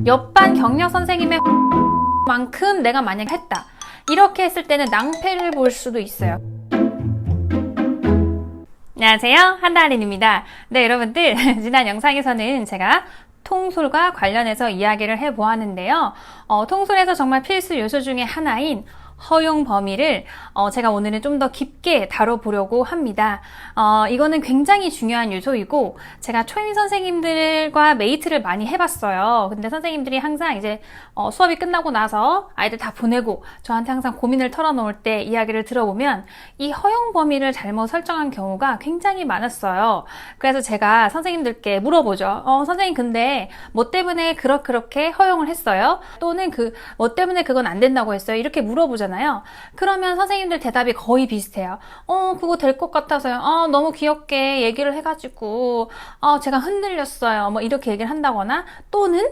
옆반 경력 선생님의 만큼 내가 만약 했다. 이렇게 했을 때는 낭패를 볼 수도 있어요. 안녕하세요, 한다할인입니다. 네, 여러분들 지난 영상에서는 제가 통솔과 관련해서 이야기를 해보았는데요. 통솔에서 정말 필수 요소 중에 하나인 허용 범위를 제가 오늘은 좀 더 깊게 다뤄보려고 합니다. 이거는 굉장히 중요한 요소이고 제가 초임 선생님들과 메이트를 많이 해봤어요. 근데 선생님들이 항상 이제 수업이 끝나고 나서 아이들 다 보내고 저한테 항상 고민을 털어놓을 때 이야기를 들어보면 이 허용 범위를 잘못 설정한 경우가 굉장히 많았어요. 그래서 제가 선생님들께 물어보죠. 선생님 근데 뭐 때문에 그렇게 허용을 했어요? 또는 뭐 때문에 그건 안 된다고 했어요? 이렇게 물어보잖아요. 그러면 선생님들 대답이 거의 비슷해요. 그거 될 것 같아서요. 너무 귀엽게 얘기를 해가지고 제가 흔들렸어요. 뭐 이렇게 얘기를 한다거나 또는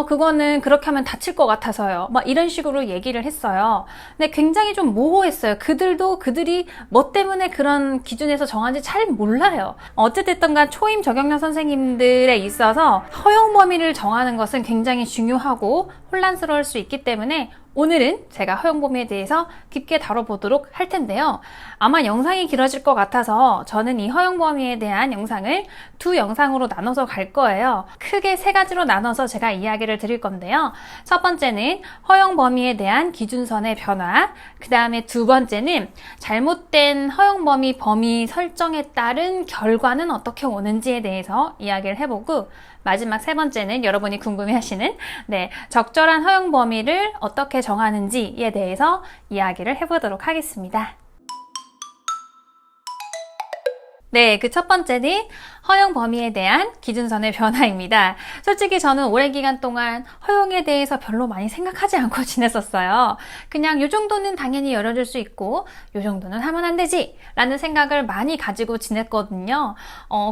그거는 그렇게 하면 다칠 것 같아서요. 막 이런 식으로 얘기를 했어요. 근데 굉장히 좀 모호했어요. 그들이 뭐 때문에 그런 기준에서 정한지 잘 몰라요. 어쨌든 간 초임 저경력 선생님들에 있어서 허용 범위를 정하는 것은 굉장히 중요하고 혼란스러울 수 있기 때문에 오늘은 제가 허용 범위에 대해서 깊게 다뤄보도록 할 텐데요. 아마 영상이 길어질 것 같아서 저는 이 허용 범위에 대한 영상을 두 영상으로 나눠서 갈 거예요. 크게 세 가지로 나눠서 제가 이야기를 드릴 건데요. 첫 번째는 허용 범위에 대한 기준선의 변화, 그 다음에 두 번째는 잘못된 허용 범위 설정에 따른 결과는 어떻게 오는지에 대해서 이야기를 해보고 마지막 세 번째는 여러분이 궁금해하시는 적절한 허용 범위를 어떻게 정하는지에 대해서 이야기를 해보도록 하겠습니다. 네, 그 첫 번째는 허용 범위에 대한 기준선의 변화입니다. 솔직히 저는 오랜 기간 동안 허용에 대해서 별로 많이 생각하지 않고 지냈었어요. 그냥 요 정도는 당연히 열어줄 수 있고 요 정도는 하면 안 되지 라는 생각을 많이 가지고 지냈거든요.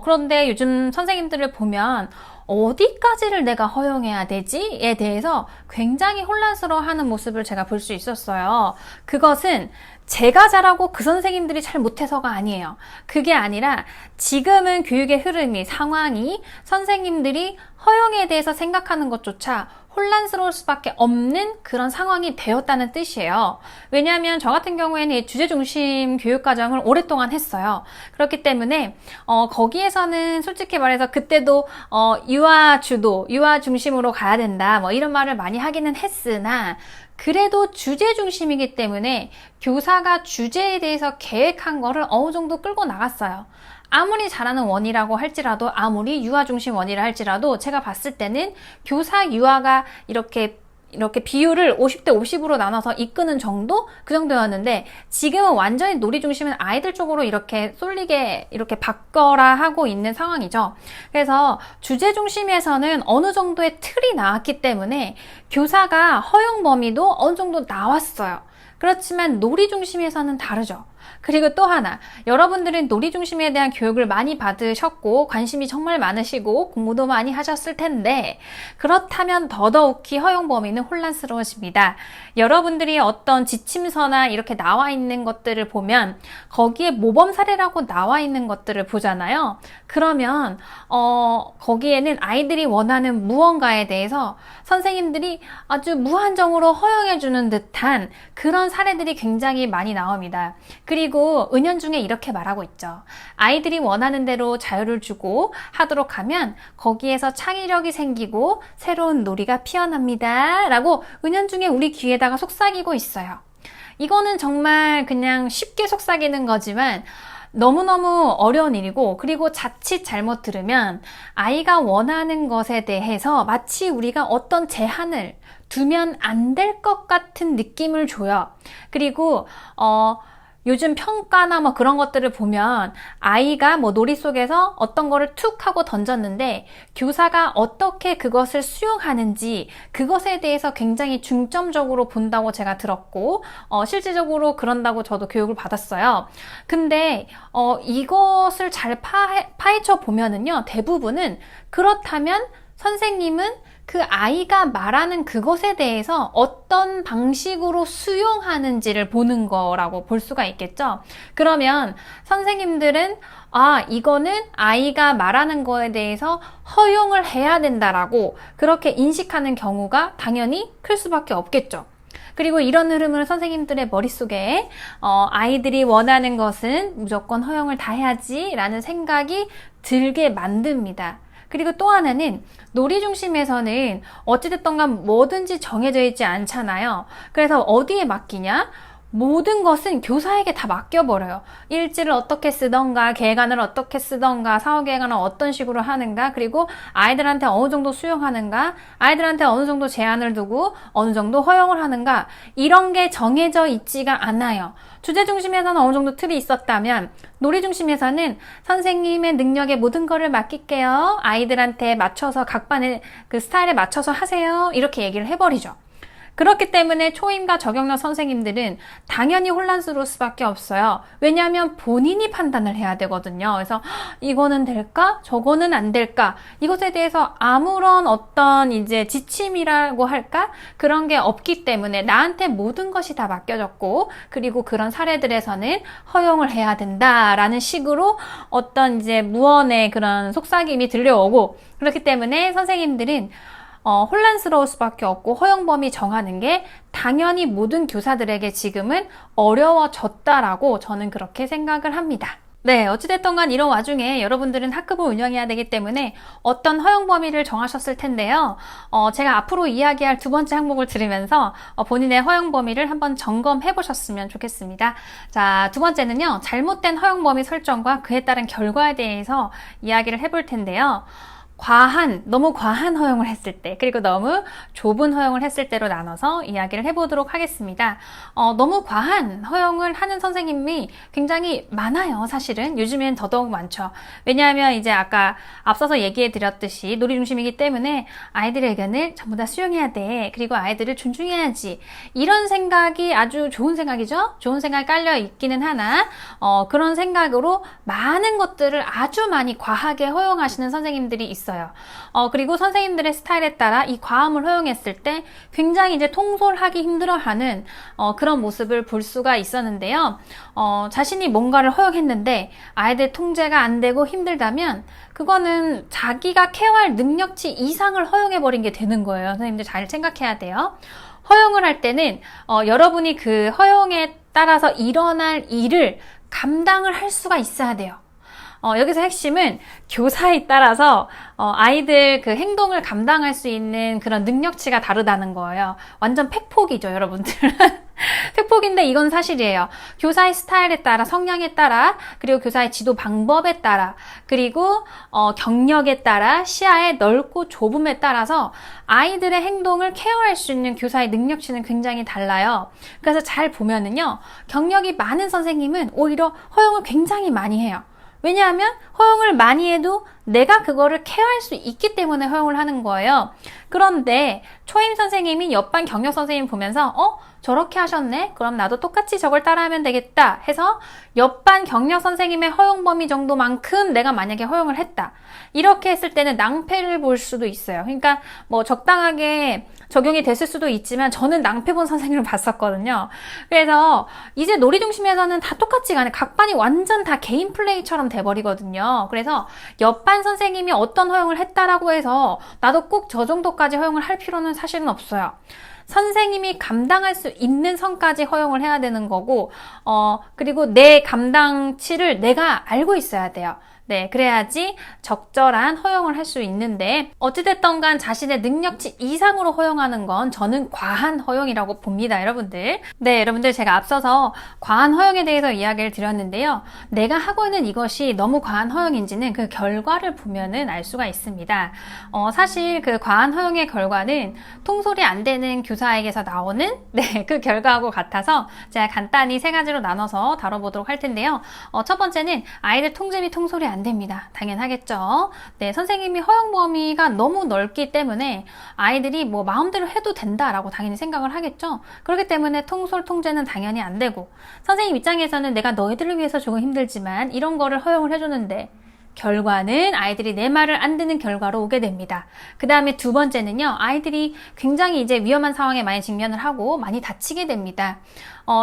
그런데 요즘 선생님들을 보면 어디까지를 내가 허용해야 되지에 대해서 굉장히 혼란스러워하는 모습을 제가 볼 수 있었어요. 그것은 제가 잘하고 그 선생님들이 잘 못해서가 아니에요. 그게 아니라 지금은 교육의 흐름이, 상황이 선생님들이 허용에 대해서 생각하는 것조차 혼란스러울 수밖에 없는 그런 상황이 되었다는 뜻이에요. 왜냐하면 저 같은 경우에는 주제중심 교육과정을 오랫동안 했어요. 그렇기 때문에 거기에서는 솔직히 말해서 그때도 유아 주도, 유아 중심으로 가야 된다 뭐 이런 말을 많이 하기는 했으나 그래도 주제 중심이기 때문에 교사가 주제에 대해서 계획한 거를 어느 정도 끌고 나갔어요. 아무리 잘하는 원이라고 할지라도, 아무리 유아 중심 원이라 할지라도 제가 봤을 때는 교사 유아가 이렇게 비율을 50대 50으로 나눠서 이끄는 정도? 그 정도였는데 지금은 완전히 놀이 중심은 아이들 쪽으로 이렇게 쏠리게 이렇게 바꿔라 하고 있는 상황이죠. 그래서 주제 중심에서는 어느 정도의 틀이 나왔기 때문에 교사가 허용 범위도 어느 정도 나왔어요. 그렇지만 놀이 중심에서는 다르죠. 그리고 또 하나, 여러분들은 놀이 중심에 대한 교육을 많이 받으셨고 관심이 정말 많으시고 공부도 많이 하셨을 텐데 그렇다면 더더욱이 허용 범위는 혼란스러워집니다. 여러분들이 어떤 지침서나 이렇게 나와 있는 것들을 보면 거기에 모범 사례라고 나와 있는 것들을 보잖아요. 그러면 거기에는 아이들이 원하는 무언가에 대해서 선생님들이 아주 무한정으로 허용해주는 듯한 그런 사례들이 굉장히 많이 나옵니다. 그리고 은연중에 이렇게 말하고 있죠. 아이들이 원하는 대로 자유를 주고 하도록 하면 거기에서 창의력이 생기고 새로운 놀이가 피어납니다. 라고 은연중에 우리 귀에다가 속삭이고 있어요. 이거는 정말 그냥 쉽게 속삭이는 거지만 너무너무 어려운 일이고 그리고 자칫 잘못 들으면 아이가 원하는 것에 대해서 마치 우리가 어떤 제한을 두면 안 될 것 같은 느낌을 줘요. 그리고 요즘 평가나 뭐 그런 것들을 보면 아이가 뭐 놀이 속에서 어떤 거를 툭 하고 던졌는데 교사가 어떻게 그것을 수용하는지 그것에 대해서 굉장히 중점적으로 본다고 제가 들었고 실질적으로 그런다고 저도 교육을 받았어요. 근데 이것을 잘 파헤쳐 보면은요 대부분은 그렇다면 선생님은 그 아이가 말하는 그것에 대해서 어떤 방식으로 수용하는지를 보는 거라고 볼 수가 있겠죠. 그러면 선생님들은 이거는 아이가 말하는 거에 대해서 허용을 해야 된다라고 그렇게 인식하는 경우가 당연히 클 수밖에 없겠죠. 그리고 이런 흐름을 선생님들의 머릿속에 아이들이 원하는 것은 무조건 허용을 다 해야지 라는 생각이 들게 만듭니다. 그리고 또 하나는 놀이 중심에서는 어찌됐든 간 뭐든지 정해져 있지 않잖아요. 그래서 어디에 맡기냐? 모든 것은 교사에게 다 맡겨버려요. 일지를 어떻게 쓰던가, 계획안을 어떻게 쓰던가, 사후계획안을 어떤 식으로 하는가, 그리고 아이들한테 어느 정도 수용하는가, 아이들한테 어느 정도 제한을 두고 어느 정도 허용을 하는가, 이런 게 정해져 있지가 않아요. 주제 중심에서는 어느 정도 틀이 있었다면 놀이 중심에서는 선생님의 능력에 모든 거를 맡길게요. 아이들한테 맞춰서 각반의 그 스타일에 맞춰서 하세요. 이렇게 얘기를 해버리죠. 그렇기 때문에 초임과 저경력 선생님들은 당연히 혼란스러울 수밖에 없어요. 왜냐하면 본인이 판단을 해야 되거든요. 그래서 이거는 될까? 저거는 안 될까? 이것에 대해서 아무런 어떤 이제 지침이라고 할까? 그런 게 없기 때문에 나한테 모든 것이 다 맡겨졌고, 그리고 그런 사례들에서는 허용을 해야 된다라는 식으로 어떤 이제 무언의 그런 속삭임이 들려오고, 그렇기 때문에 선생님들은 혼란스러울 수밖에 없고 허용 범위 정하는 게 당연히 모든 교사들에게 지금은 어려워졌다라고 저는 그렇게 생각을 합니다. 네, 어찌됐든 간 이런 와중에 여러분들은 학급을 운영해야 되기 때문에 어떤 허용 범위를 정하셨을 텐데요. 제가 앞으로 이야기할 두 번째 항목을 들으면서 본인의 허용 범위를 한번 점검해 보셨으면 좋겠습니다. 자, 두 번째는요. 잘못된 허용 범위 설정과 그에 따른 결과에 대해서 이야기를 해볼 텐데요. 너무 과한 허용을 했을 때, 그리고 너무 좁은 허용을 했을 때로 나눠서 이야기를 해보도록 하겠습니다. 너무 과한 허용을 하는 선생님이 굉장히 많아요, 사실은. 요즘엔 더더욱 많죠. 왜냐하면 이제 아까 앞서서 얘기해 드렸듯이 놀이 중심이기 때문에 아이들의 의견을 전부 다 수용해야 돼. 그리고 아이들을 존중해야지. 이런 생각이 아주 좋은 생각이죠? 좋은 생각이 깔려 있기는 하나, 그런 생각으로 많은 것들을 아주 많이 과하게 허용하시는 선생님들이 있어요. 그리고 선생님들의 스타일에 따라 이 과음을 허용했을 때 굉장히 이제 통솔하기 힘들어하는 그런 모습을 볼 수가 있었는데요. 자신이 뭔가를 허용했는데 아이들 통제가 안 되고 힘들다면 그거는 자기가 케어할 능력치 이상을 허용해버린 게 되는 거예요. 선생님들 잘 생각해야 돼요. 허용을 할 때는 여러분이 그 허용에 따라서 일어날 일을 감당을 할 수가 있어야 돼요. 여기서 핵심은 교사에 따라서 아이들 그 행동을 감당할 수 있는 그런 능력치가 다르다는 거예요. 완전 팩폭이죠, 여러분들. 팩폭인데 이건 사실이에요. 교사의 스타일에 따라, 성향에 따라, 그리고 교사의 지도 방법에 따라, 그리고 경력에 따라, 시야의 넓고 좁음에 따라서 아이들의 행동을 케어할 수 있는 교사의 능력치는 굉장히 달라요. 그래서 잘 보면은요, 경력이 많은 선생님은 오히려 허용을 굉장히 많이 해요. 왜냐하면 허용을 많이 해도 내가 그거를 케어할 수 있기 때문에 허용을 하는 거예요. 그런데 초임 선생님이 옆반 경력 선생님 보면서 저렇게 하셨네? 그럼 나도 똑같이 저걸 따라하면 되겠다 해서 옆반 경력 선생님의 허용 범위 정도만큼 내가 만약에 허용을 했다. 이렇게 했을 때는 낭패를 볼 수도 있어요. 그러니까 뭐 적당하게 적용이 됐을 수도 있지만 저는 낭패 본 선생님을 봤었거든요. 그래서 이제 놀이 중심에서는 다 똑같이 가네. 각 반이 완전 다 개인 플레이처럼 돼버리거든요. 그래서 옆반 선생님이 어떤 허용을 했다라고 해서 나도 꼭 저 정도까지 허용을 할 필요는 사실은 없어요. 선생님이 감당할 수 있는 선까지 허용을 해야 되는 거고, 그리고 내 감당치를 내가 알고 있어야 돼요. 네, 그래야지 적절한 허용을 할 수 있는데 어찌됐든 간 자신의 능력치 이상으로 허용하는 건 저는 과한 허용이라고 봅니다, 여러분들. 네, 여러분들 제가 앞서서 과한 허용에 대해서 이야기를 드렸는데요. 내가 하고 있는 이것이 너무 과한 허용인지는 그 결과를 보면은 알 수가 있습니다. 사실 그 과한 허용의 결과는 통솔이 안 되는 교사에게서 나오는 그 결과하고 같아서 제가 간단히 세 가지로 나눠서 다뤄보도록 할 텐데요. 첫 번째는 아이들 통제 및 통솔이 안 됩니다. 당연하겠죠. 네, 선생님이 허용 범위가 너무 넓기 때문에 아이들이 뭐 마음대로 해도 된다라고 당연히 생각을 하겠죠. 그렇기 때문에 통솔 통제는 당연히 안 되고 선생님 입장에서는 내가 너희들을 위해서 조금 힘들지만 이런 거를 허용을 해줬는데 결과는 아이들이 내 말을 안 듣는 결과로 오게 됩니다. 그 다음에 두 번째는요, 아이들이 굉장히 이제 위험한 상황에 많이 직면을 하고 많이 다치게 됩니다.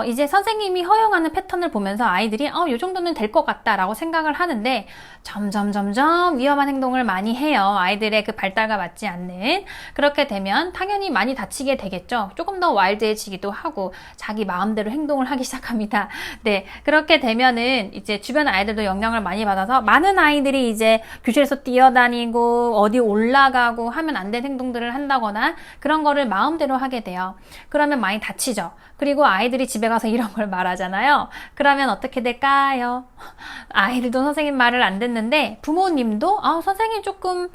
이제 선생님이 허용하는 패턴을 보면서 아이들이 요 정도는 될 것 같다라고 생각을 하는데 점점 위험한 행동을 많이 해요. 아이들의 그 발달과 맞지 않는. 그렇게 되면 당연히 많이 다치게 되겠죠. 조금 더 와일드해지기도 하고 자기 마음대로 행동을 하기 시작합니다. 네, 그렇게 되면은 이제 주변 아이들도 영향을 많이 받아서 많은 아이들이 이제 교실에서 뛰어다니고 어디 올라가고 하면 안 된 행동들을 한다거나 그런 거를 마음대로 하게 돼요. 그러면 많이 다치죠. 그리고 아이들이 집에 가서 이런 걸 말하잖아요. 그러면 어떻게 될까요? 아이들도 선생님 말을 안 듣는데 부모님도 선생님 조금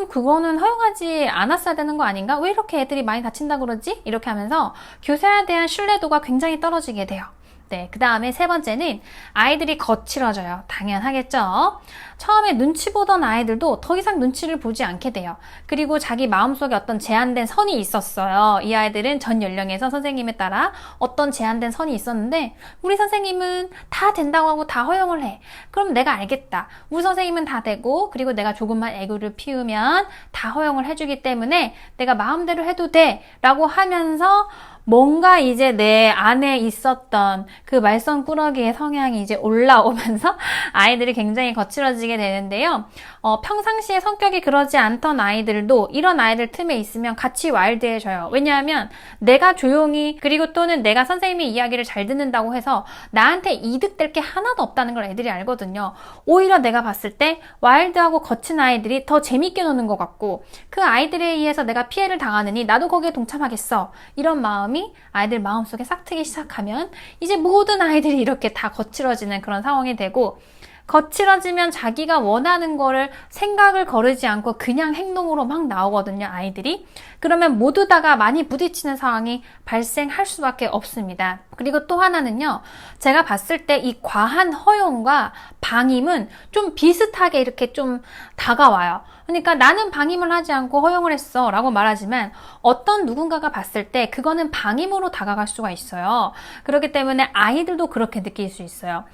그거는 허용하지 않았어야 되는 거 아닌가? 왜 이렇게 애들이 많이 다친다 그러지? 이렇게 하면서 교사에 대한 신뢰도가 굉장히 떨어지게 돼요. 네, 그 다음에 세 번째는 아이들이 거칠어져요. 당연하겠죠. 처음에 눈치 보던 아이들도 더 이상 눈치를 보지 않게 돼요. 그리고 자기 마음속에 어떤 제한된 선이 있었어요. 이 아이들은 전 연령에서 선생님에 따라 어떤 제한된 선이 있었는데 우리 선생님은 다 된다고 하고 다 허용을 해. 그럼 내가 알겠다. 우리 선생님은 다 되고 그리고 내가 조금만 애교를 피우면 다 허용을 해주기 때문에 내가 마음대로 해도 돼 라고 하면서 뭔가 이제 내 안에 있었던 그 말썽꾸러기의 성향이 이제 올라오면서 아이들이 굉장히 거칠어지게 되는데요. 평상시에 성격이 그러지 않던 아이들도 이런 아이들 틈에 있으면 같이 와일드해져요. 왜냐하면 내가 조용히 그리고 또는 내가 선생님의 이야기를 잘 듣는다고 해서 나한테 이득될 게 하나도 없다는 걸 애들이 알거든요. 오히려 내가 봤을 때 와일드하고 거친 아이들이 더 재밌게 노는 것 같고 그 아이들에 의해서 내가 피해를 당하느니 나도 거기에 동참하겠어. 이런 마음이 아이들 마음속에 싹 트기 시작하면 이제 모든 아이들이 이렇게 다 거칠어지는 그런 상황이 되고 거칠어지면 자기가 원하는 거를 생각을 거르지 않고 그냥 행동으로 막 나오거든요, 아이들이. 그러면 모두 다가 많이 부딪히는 상황이 발생할 수밖에 없습니다. 그리고 또 하나는요, 제가 봤을 때 이 과한 허용과 방임은 좀 비슷하게 이렇게 좀 다가와요. 그러니까 나는 방임을 하지 않고 허용을 했어 라고 말하지만 어떤 누군가가 봤을 때 그거는 방임으로 다가갈 수가 있어요. 그렇기 때문에 아이들도 그렇게 느낄 수 있어요.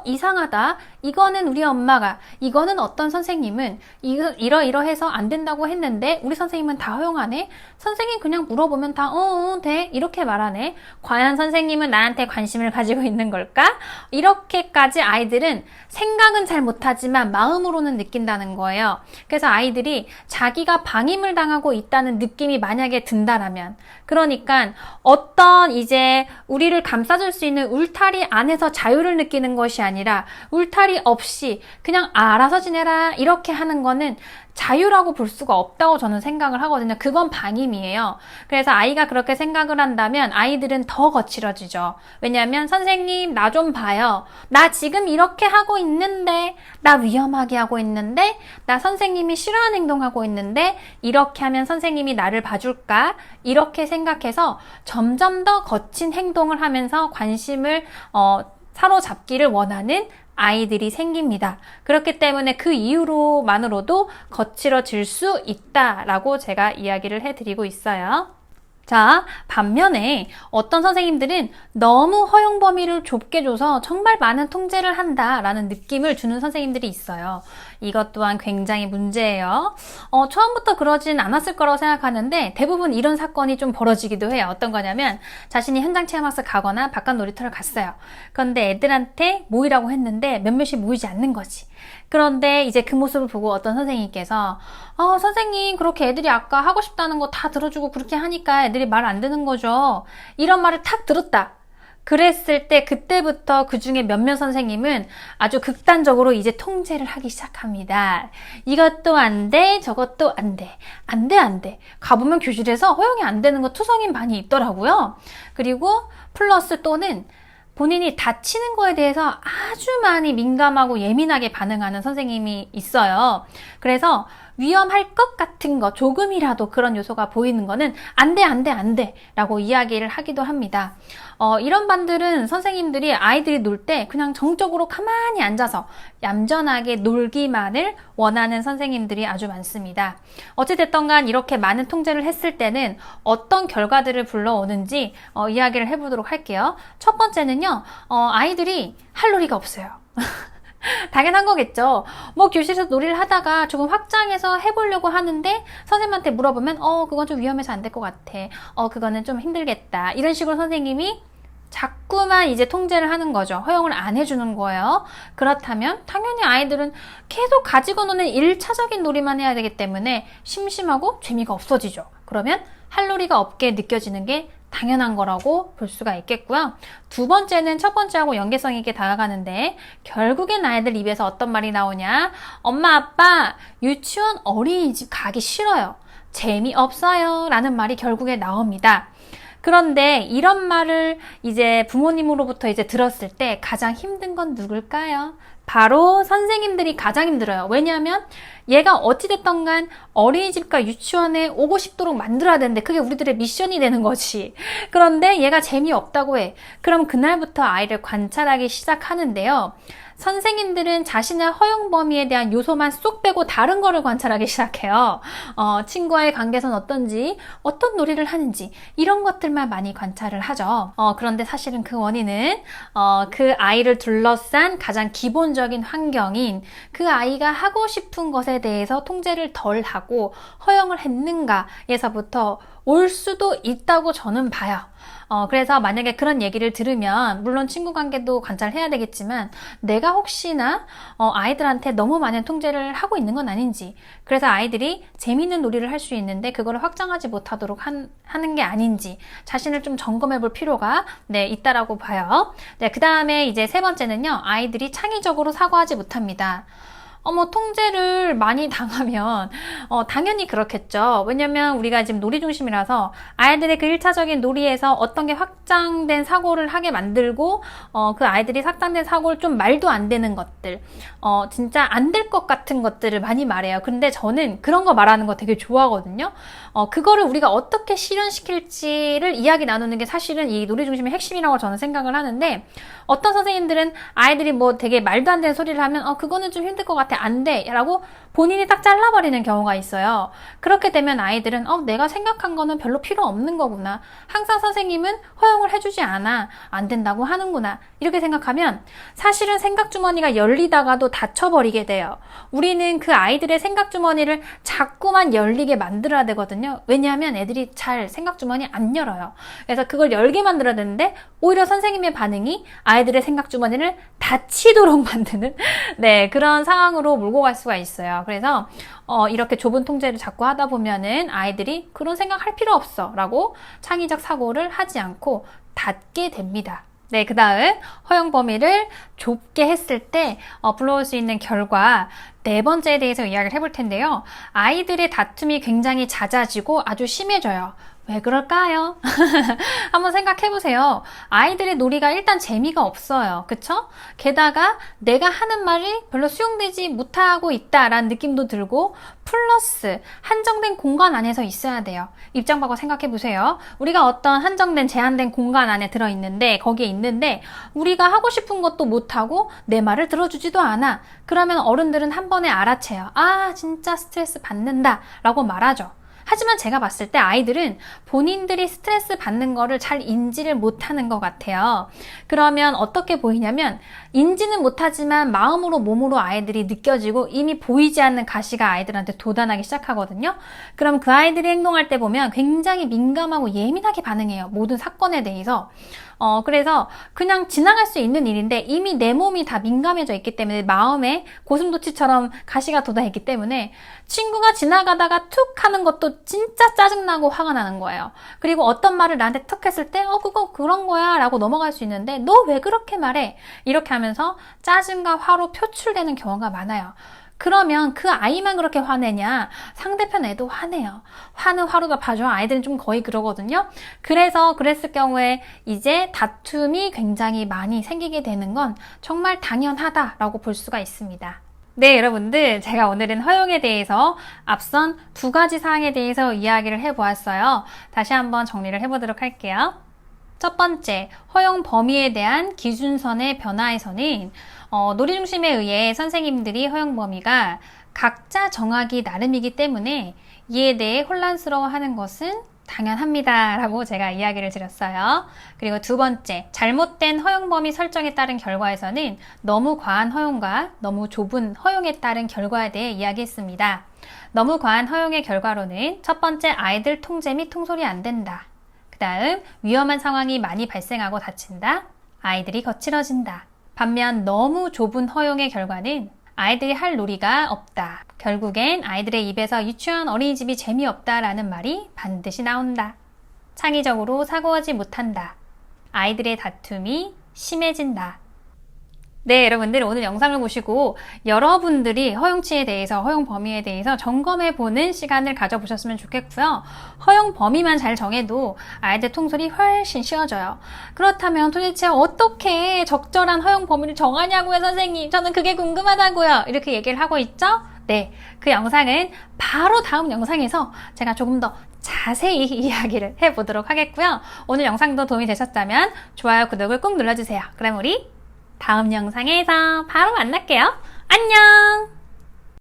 이상하다. 이거는 우리 엄마가, 이거는 어떤 선생님은 이러이러해서 안 된다고 했는데 우리 선생님은 다 허용하네. 선생님 그냥 물어보면 다 돼 이렇게 말하네. 과연 선생님은 나한테 관심을 가지고 있는 걸까? 이렇게까지 아이들은 생각은 잘 못하지만 마음으로는 느낀다는 거예요. 그래서 아이들이 자기가 방임을 당하고 있다는 느낌이 만약에 든다라면, 그러니까 어떤 이제 우리를 감싸줄 수 있는 울타리 안에서 자유를 느끼는 것이 아니라 울타리 없이 그냥 알아서 지내라 이렇게 하는 거는 자유라고 볼 수가 없다고 저는 생각을 하거든요. 그건 방임이에요. 그래서 아이가 그렇게 생각을 한다면 아이들은 더 거칠어지죠. 왜냐하면 선생님 나 좀 봐요. 나 지금 이렇게 하고 있는데, 나 위험하게 하고 있는데, 나 선생님이 싫어하는 행동하고 있는데 이렇게 하면 선생님이 나를 봐줄까? 이렇게 생각해서 점점 더 거친 행동을 하면서 관심을 사로잡기를 원하는 아이들이 생깁니다. 그렇기 때문에 그 이유로만으로도 거칠어질 수 있다라고 제가 이야기를 해드리고 있어요. 자, 반면에 어떤 선생님들은 너무 허용 범위를 좁게 줘서 정말 많은 통제를 한다라는 느낌을 주는 선생님들이 있어요. 이것 또한 굉장히 문제예요. 처음부터 그러진 않았을 거라고 생각하는데 대부분 이런 사건이 좀 벌어지기도 해요. 어떤 거냐면 자신이 현장 체험학습 가거나 바깥 놀이터를 갔어요. 그런데 애들한테 모이라고 했는데 몇몇이 모이지 않는 거지. 그런데 이제 그 모습을 보고 어떤 선생님께서 선생님 그렇게 애들이 아까 하고 싶다는 거 다 들어주고 그렇게 하니까 애들이 말 안 듣는 거죠. 이런 말을 탁 들었다. 그랬을 때 그때부터 그 중에 몇몇 선생님은 아주 극단적으로 이제 통제를 하기 시작합니다. 이것도 안 돼, 저것도 안 돼. 안 돼, 안 돼. 가보면 교실에서 허용이 안 되는 거 투성인 반이 있더라고요. 그리고 플러스 또는 본인이 다치는 거에 대해서 아주 많이 민감하고 예민하게 반응하는 선생님이 있어요. 그래서 위험할 것 같은 거, 조금이라도 그런 요소가 보이는 거는 안 돼, 안 돼, 안 돼 라고 이야기를 하기도 합니다. 이런 반들은 선생님들이 아이들이 놀 때 그냥 정적으로 가만히 앉아서 얌전하게 놀기만을 원하는 선생님들이 아주 많습니다. 어찌됐든 간 이렇게 많은 통제를 했을 때는 어떤 결과들을 불러오는지 이야기를 해보도록 할게요. 첫 번째는요, 아이들이 할 놀이가 없어요. 당연한 거겠죠. 뭐 교실에서 놀이를 하다가 조금 확장해서 해보려고 하는데 선생님한테 물어보면 그건 좀 위험해서 안 될 것 같아. 그거는 좀 힘들겠다. 이런 식으로 선생님이 자꾸만 이제 통제를 하는 거죠. 허용을 안 해주는 거예요. 그렇다면 당연히 아이들은 계속 가지고 노는 1차적인 놀이만 해야 되기 때문에 심심하고 재미가 없어지죠. 그러면 할 놀이가 없게 느껴지는 게 당연한 거라고 볼 수가 있겠고요. 두 번째는 첫 번째하고 연계성 있게 다가가는데 결국엔 아이들 입에서 어떤 말이 나오냐? 엄마, 아빠, 유치원 어린이집 가기 싫어요. 재미없어요. 라는 말이 결국에 나옵니다. 그런데 이런 말을 이제 부모님으로부터 이제 들었을 때 가장 힘든 건 누굴까요? 바로 선생님들이 가장 힘들어요. 왜냐하면 얘가 어찌됐던 간 어린이집과 유치원에 오고 싶도록 만들어야 되는데 그게 우리들의 미션이 되는 거지. 그런데 얘가 재미없다고 해. 그럼 그날부터 아이를 관찰하기 시작하는데요. 선생님들은 자신의 허용 범위에 대한 요소만 쏙 빼고 다른 거를 관찰하기 시작해요. 친구와의 관계선 어떤지, 어떤 놀이를 하는지 이런 것들만 많이 관찰을 하죠. 그런데 사실은 그 원인은 그 아이를 둘러싼 가장 기본적인 환경인 그 아이가 하고 싶은 것에 대해서 통제를 덜 하고 허용을 했는가에서부터 올 수도 있다고 저는 봐요. 그래서 만약에 그런 얘기를 들으면 물론 친구 관계도 관찰해야 되겠지만 내가 혹시나 아이들한테 너무 많은 통제를 하고 있는 건 아닌지, 그래서 아이들이 재미있는 놀이를 할 수 있는데 그거를 확장하지 못하도록 하는 게 아닌지 자신을 좀 점검해 볼 필요가 있다라고 봐요. 그 다음에 이제 세 번째는요, 아이들이 창의적으로 사고하지 못합니다. 통제를 많이 당하면 당연히 그렇겠죠. 왜냐면 우리가 지금 놀이 중심이라서 아이들의 그 1차적인 놀이에서 어떤 게 확장된 사고를 하게 만들고 그 아이들이 확장된 사고를 좀 말도 안 되는 것들, 진짜 안 될 것 같은 것들을 많이 말해요. 근데 저는 그런 거 말하는 거 되게 좋아하거든요. 그거를 우리가 어떻게 실현시킬지를 이야기 나누는 게 사실은 이 놀이 중심의 핵심이라고 저는 생각을 하는데, 어떤 선생님들은 아이들이 뭐 되게 말도 안 되는 소리를 하면 그거는 좀 힘들 것 같아, 안 돼 라고 본인이 딱 잘라버리는 경우가 있어요. 그렇게 되면 아이들은 내가 생각한 거는 별로 필요 없는 거구나, 항상 선생님은 허용을 해주지 않아, 안 된다고 하는구나, 이렇게 생각하면 사실은 생각주머니가 열리다가도 닫혀버리게 돼요. 우리는 그 아이들의 생각주머니를 자꾸만 열리게 만들어야 되거든요. 왜냐하면 애들이 잘 생각주머니 안 열어요. 그래서 그걸 열게 만들어야 되는데 오히려 선생님의 반응이 아이들의 생각주머니를 닫히도록 만드는 그런 상황으로 몰고 갈 수가 있어요. 그래서 이렇게 좁은 통제를 자꾸 하다 보면은 아이들이 그런 생각할 필요 없어 라고 창의적 사고를 하지 않고 닫게 됩니다. 그 다음 허용 범위를 좁게 했을 때 불러올 수 있는 결과 네 번째에 대해서 이야기를 해볼 텐데요. 아이들의 다툼이 굉장히 잦아지고 아주 심해져요. 왜 그럴까요? 한번 생각해보세요. 아이들의 놀이가 일단 재미가 없어요. 그쵸? 게다가 내가 하는 말이 별로 수용되지 못하고 있다라는 느낌도 들고, 플러스 한정된 공간 안에서 있어야 돼요. 입장 바꿔 생각해보세요. 우리가 어떤 한정된 제한된 공간 안에 들어있는데, 거기에 있는데 우리가 하고 싶은 것도 못하고 내 말을 들어주지도 않아. 그러면 어른들은 한 번에 알아채요. 진짜 스트레스 받는다 라고 말하죠. 하지만 제가 봤을 때 아이들은 본인들이 스트레스 받는 거를 잘 인지를 못하는 것 같아요. 그러면 어떻게 보이냐면, 인지는 못하지만 마음으로 몸으로 아이들이 느껴지고 이미 보이지 않는 가시가 아이들한테 돋아나기 시작하거든요. 그럼 그 아이들이 행동할 때 보면 굉장히 민감하고 예민하게 반응해요. 모든 사건에 대해서. 그래서 그냥 지나갈 수 있는 일인데 이미 내 몸이 다 민감해져 있기 때문에, 마음에 고슴도치처럼 가시가 돋아있기 때문에 친구가 지나가다가 툭 하는 것도 진짜 짜증나고 화가 나는 거예요. 그리고 어떤 말을 나한테 툭 했을 때 그거 그런 거야 라고 넘어갈 수 있는데, 너 왜 그렇게 말해? 이렇게 하면서 짜증과 화로 표출되는 경우가 많아요. 그러면 그 아이만 그렇게 화내냐? 상대편 애도 화내요. 화는 화로가 봐줘. 아이들은 좀 거의 그러거든요. 그래서 그랬을 경우에 이제 다툼이 굉장히 많이 생기게 되는 건 정말 당연하다라고 볼 수가 있습니다. 여러분들, 제가 오늘은 허용에 대해서 앞선 두 가지 사항에 대해서 이야기를 해보았어요. 다시 한번 정리를 해보도록 할게요. 첫 번째, 허용 범위에 대한 기준선의 변화에서는 놀이 중심에 의해 선생님들이 허용 범위가 각자 정하기 나름이기 때문에 이에 대해 혼란스러워하는 것은 당연합니다. 라고 제가 이야기를 드렸어요. 그리고 두 번째, 잘못된 허용 범위 설정에 따른 결과에서는 너무 과한 허용과 너무 좁은 허용에 따른 결과에 대해 이야기했습니다. 너무 과한 허용의 결과로는 첫 번째, 아이들 통제 및 통솔이 안 된다. 그 다음, 위험한 상황이 많이 발생하고 다친다. 아이들이 거칠어진다. 반면 너무 좁은 허용의 결과는 아이들이 할 놀이가 없다. 결국엔 아이들의 입에서 유치원 어린이집이 재미없다라는 말이 반드시 나온다. 창의적으로 사고하지 못한다. 아이들의 다툼이 심해진다. 네, 여러분들 오늘 영상을 보시고 여러분들이 허용치에 대해서, 허용 범위에 대해서 점검해보는 시간을 가져보셨으면 좋겠고요. 허용 범위만 잘 정해도 아이들 통솔이 훨씬 쉬워져요. 그렇다면 도대체 어떻게 적절한 허용 범위를 정하냐고요, 선생님. 저는 그게 궁금하다고요. 이렇게 얘기를 하고 있죠? 네, 그 영상은 바로 다음 영상에서 제가 조금 더 자세히 이야기를 해보도록 하겠고요. 오늘 영상도 도움이 되셨다면 좋아요, 구독을 꼭 눌러주세요. 그럼 우리 다음 영상에서 바로 만날게요. 안녕!